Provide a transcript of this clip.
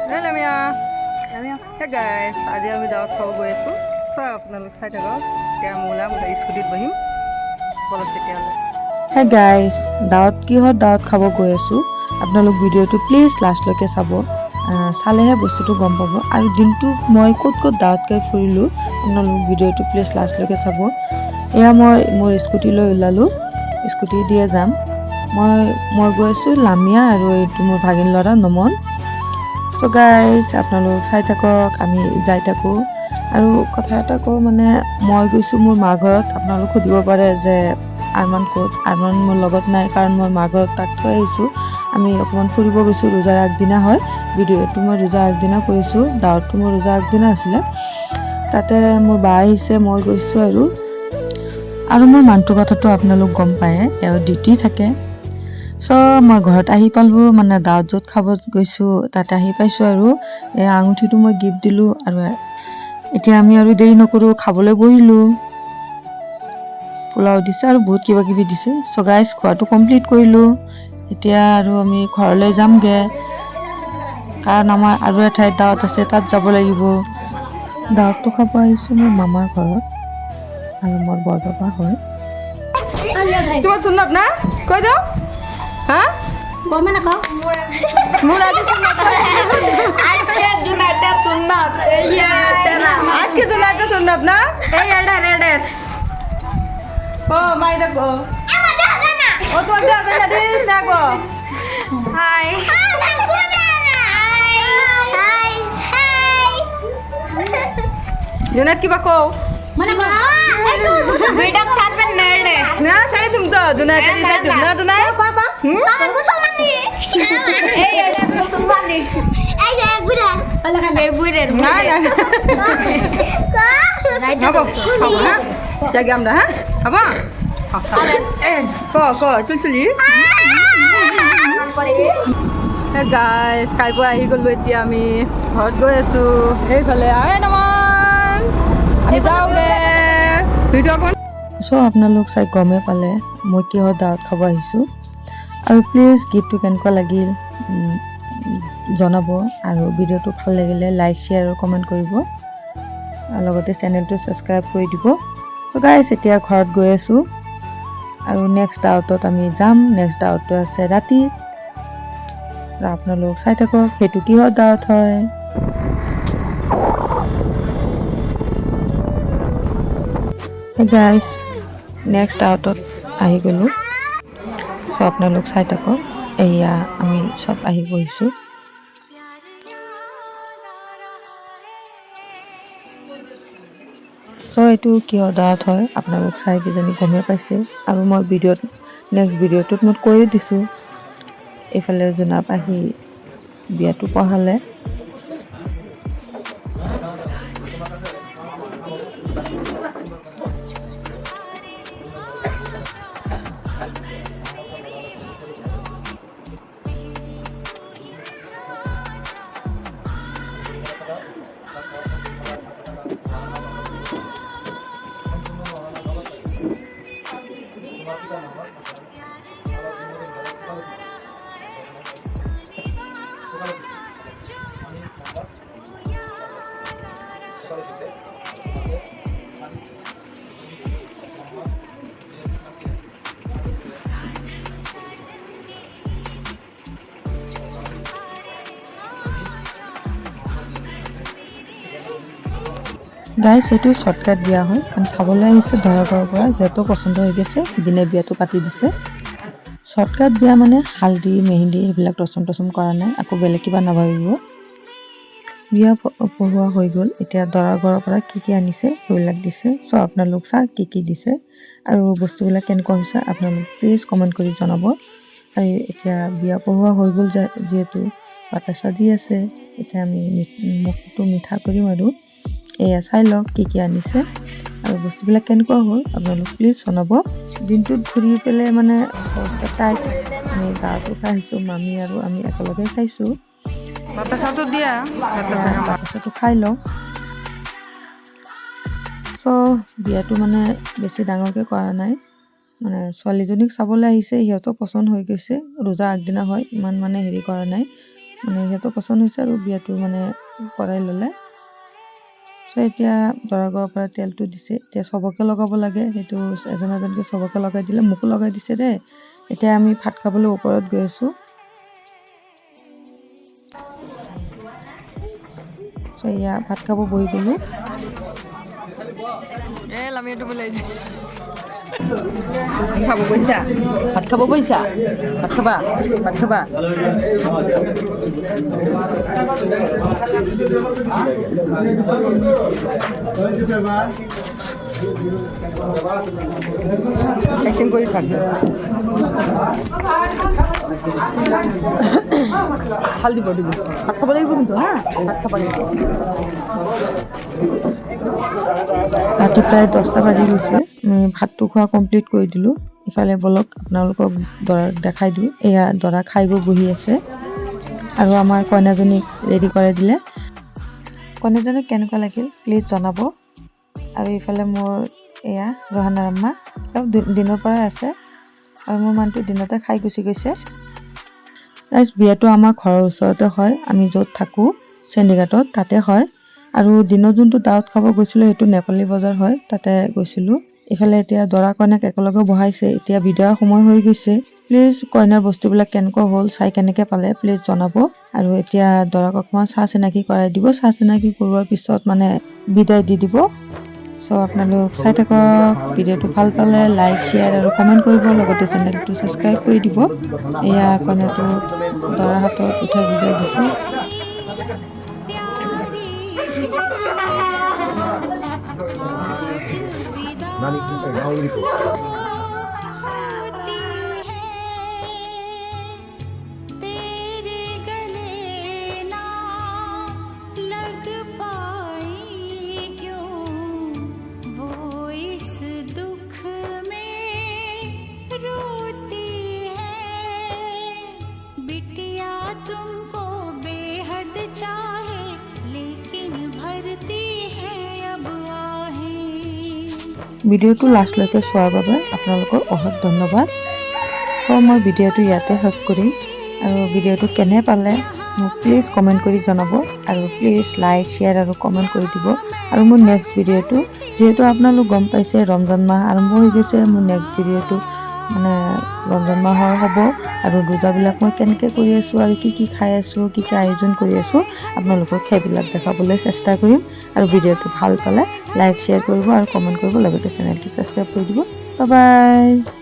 লামিয়া হে গাইছ আজি আমি দাৱত খাব গৈ আছোঁ চোৱা আপোনালোক চাই থাকক এতিয়া আমি ওলাম স্কুটিত বহিম বলক তেতিয়াহ'লে হে গাইজ দাৱত কিহত দাৱত খাব গৈ আছোঁ আপোনালোক ভিডিঅ'টো প্লিজ লাষ্টলৈকে চাব চালেহে বস্তুটো গম পাব আৰু দিনটো মই ক'ত ক'ত দাৱত খাই ফুৰিলোঁ আপোনালোক ভিডিঅ'টো প্লিজ লাষ্টলৈকে চাব এয়া মই মোৰ স্কুটি লৈ ওলালোঁ স্কুটি দিয়ে যাম মই গৈ আছোঁ লামিয়া আৰু এইটো মোৰ ভাগিন ল'ৰা নমন চ' গাইজ আপোনালোক চাই থাকক আমি যাই থাকোঁ আৰু কথা এটা কওঁ মানে মই গৈছোঁ মোৰ মা ঘৰত আপোনালোক সুধিব পাৰে যে আৰমান ক'ত আৰমান মোৰ লগত নাই কাৰণ মই মা ঘৰত তাক থৈ আহিছোঁ আমি অকণমান ফুৰিব গৈছোঁ ৰোজাৰ আগদিনা হয় ভিডিঅ'টো মই ৰোজাৰ আগদিনা কৰিছোঁ দাৱতটো মোৰ ৰোজাৰ আগদিনা আছিলে তাতে মোৰ বা আহিছে মই গৈছোঁ আৰু মোৰ মানুহটোৰ কথাটো আপোনালোক গম পায় তেওঁ ডিউটি থাকে চ' মই ঘৰত আহি পালোঁ মানে দাৱত য'ত খাব গৈছোঁ তাতে আহি পাইছোঁ আৰু এই আঙুঠিটো মই গিফ্ট দিলোঁ আৰু এতিয়া আমি আৰু দেৰি নকৰোঁ খাবলৈ বহিলোঁ পোলাও দিছে আৰু বহুত কিবা কিবি দিছে চ' গাইজ খোৱাটো কমপ্লিট কৰিলোঁ এতিয়া আৰু আমি ঘৰলৈ যামগৈ কাৰণ আমাৰ আৰু এঠাইত দাৱত আছে তাত যাব লাগিব দাৱতটো খাব আহিছোঁ মোৰ মামাৰ ঘৰত আৰু মোৰ বৰপাপা হয় তোমাৰ সুন্নত না কৈ দিওঁ হা মোৰ আজি আজকে জুনাইতে সুন্নত না ও মাইরা গো ও তোমার দেয়া যায় না দিস না গো Hi. জুনাইত কিবা কও Video saat benar deh. না সারি তুমি তো জুনাইত দিছাই তুমি না জুনাই Tangan musuhan nih. Ada musuhan nih. Saya budak. Saya budak. না না হব হব হ্যাঁ জায়গা আমরা হ্যাঁ হব ক চুলচুলি গাইজ খাই বৈ আহি গ'লোঁ এতিয়া আমি ঘৰত গৈ আছোঁ সেইফালে আহে নমন আমি যাওঁগে ভিডিঅ' অকণ চ' আপোনালোক চাই গমেই পালে মই কিহৰ দাৱত খাব আহিছোঁ আৰু প্লিজ গিফ্টটো কেনেকুৱা লাগিল জনাব আৰু ভিডিঅ'টো ভাল লাগিলে লাইক শ্বেয়াৰ আৰু কমেণ্ট কৰিব আৰু লগতে চেনেলটো ছাবস্ক্ৰাইব কৰি দিব ত' গাইজ এতিয়া ঘৰত গৈ আছোঁ আৰু নেক্সট দাৱতত আমি যাম নেক্সট দাৱতটো আছে ৰাতি আপোনালোক চাই থাকক সেইটো কিহৰ দাৱত হয় গাইজ নেক্সট দাৱতত আহি গ'লোঁ চ' আপোনালোক চাই থাকক এয়া আমি চব আহি বহিছোঁ চ' এইটো কিহৰ দাৱত হয় আপোনালোক চাই কিজানি গমেই পাইছে আৰু মই নেক্সট ভিডিঅ'টোত মই কৈয়ে দিছোঁ এইফালে জোনাব আহি বিয়াটো পঢ়ালে গাইজ এইটো শ্বৰ্টকাট বিয়া হয় কাৰণ চাবলৈ আহিছে দৰা ঘৰৰ পৰা সিহঁতৰ পচন্দ হৈ গৈছে সিদিনে বিয়াটো পাতি দিছে শ্বৰ্টকাট বিয়া মানে হালধি মেহেন্দি এইবিলাক ৰচম কৰা নাই আকৌ বেলেগ কিবা নাভাবিব বিয়া পঢ়োৱা হৈ গ'ল এতিয়া দৰা ঘৰৰ পৰা কি আনিছে সেইবিলাক দিছে চ' আপোনালোক চাওক কি দিছে আৰু বস্তুবিলাক কেনেকুৱা হৈছে আপোনালোক প্লিজ কমেণ্ট কৰি জনাব আৰু এতিয়া বিয়া পঢ়োৱা হৈ গ'ল যিহেতু বাতাচা দি আছে এতিয়া আমি মুখটো মিঠা কৰিম আৰু এয়া চাই লওক কি আনিছে আৰু বস্তুবিলাক কেনেকুৱা হ'ল আপোনালোক প্লিজ জনাব দিনটোত ঘূৰি পেলাই মানে অৱস্থা টাইট আমি গাটো খাইছোঁ মামী আৰু আমি একেলগে খাইছোঁ বাতাচাটো দিয়া বাতাচাটো খাই লওঁ চ' বিয়াটো মানে বেছি ডাঙৰকৈ কৰা নাই মানে ছোৱালীজনীক চাবলৈ আহিছে সিহঁতৰ পচন্দ হৈ গৈছে ৰোজা আগদিনা হয় ইমান মানে হেৰি কৰা নাই মানে সিহঁতৰ পচন্দ হৈছে আৰু বিয়াটো মানে কৰাই ল'লে। চ' এতিয়া দৰা ঘৰৰ পৰা তেলটো দিছে, এতিয়া চবকে লগাব লাগে, সেইটো এজন এজনকৈ চবকে লগাই দিলে, মোকো লগাই দিছে দেই। এতিয়া আমি ভাত খাবলৈ ওপৰত গৈ আছোঁ। চ' এয়া ভাত খাব বহি গ'লোঁ। খাব বহিছা? ভাত খাব বহিছা? ভাত খাবা? ভাত খাবা? একদিন কৰি থাক। ভাল দিব দিব। ভাত খাব লাগিব কিন্তু হা? ভাত খাব লাগিব। ৰাতি প্ৰায় 10টা বাজি গৈছে। আমি ভাতটো খোৱা কমপ্লিট কৰি দিলোঁ। ইফালে বলক আপোনালোকক দৰাক দেখাই দিওঁ। এয়া দৰা খাই বহি আছে আৰু আমাৰ কইনাজনীক ৰেডি কৰাই দিলে। কইনাজনীক কেনেকুৱা লাগিল প্লিজ জনাব। আৰু ইফালে মোৰ এয়া ৰহানাৰ আম্মা দিনৰ পৰাই আছে আৰু মোৰ মানুহটো দিনতে খাই গুচি গৈছে। বিয়াটো আমাৰ ঘৰৰ ওচৰতে হয়, আমি য'ত থাকোঁ চেণ্ডিঘাটত তাতে হয়। আৰু দিনত যোনটো দাৱত খাব গৈছিলোঁ সেইটো নেপালী বজাৰ হয়, তাতে গৈছিলোঁ। ইফালে এতিয়া দৰা কইনাক একেলগে বহাইছে, এতিয়া বিদায়ৰ সময় হৈ গৈছে। প্লিজ কইনাৰ বস্তুবিলাক কেনেকুৱা হ'ল চাই কেনেকৈ পালে প্লিজ জনাব। আৰু এতিয়া দৰাক অকণমান চাহ চিনাকি কৰাই দিব, চাহ চিনাকি কৰোৱাৰ পিছত মানে বিদায় দি দিব। চ' আপোনালোক চাই থাকক। ভিডিঅ'টো ভাল পালে লাইক শ্বেয়াৰ আৰু কমেণ্ট কৰিব, লগতে চেনেলটো ছাবস্ক্ৰাইব কৰি দিব। এয়া কইনাটো দৰাৰ হাতত উঠাই বুজাই দিছে। तुमको बेहद चाहे लेकिन भरती है अब आहें। ভিডিঅ'টো লাষ্টলৈকে চোৱাৰ বাবে আপোনালোকৰ অশেষ ধন্যবাদ। চ' মই ভিডিঅ'টো ইয়াতে শেষ কৰিম আৰু ভিডিঅ'টো কেনে পালে মোক প্লিজ কমেণ্ট কৰি জনাব আৰু প্লিজ লাইক শ্বেয়াৰ আৰু কমেণ্ট কৰি দিব। আৰু মোৰ নেক্সট ভিডিঅ'টো যিহেতু আপোনালোক গম পাইছে ৰমজান মাহ আৰম্ভ হৈ গৈছে, মোৰ নেক্সট ভিডিঅ'টো মানে ৰমজান মাহৰ হ'ব আৰু ৰোজাবিলাক মই কেনেকৈ কৰি আছোঁ আৰু কি কি খাই আছোঁ, কি কি আয়োজন কৰি আছোঁ আপোনালোকক সেইবিলাক দেখাবলৈ চেষ্টা কৰিম। আৰু ভিডিঅ'টো ভাল পালে লাইক শ্বেয়াৰ কৰিব আৰু কমেণ্ট কৰিব, লগতে চেনেলটো ছাবস্ক্ৰাইব কৰি দিব। Bye bye.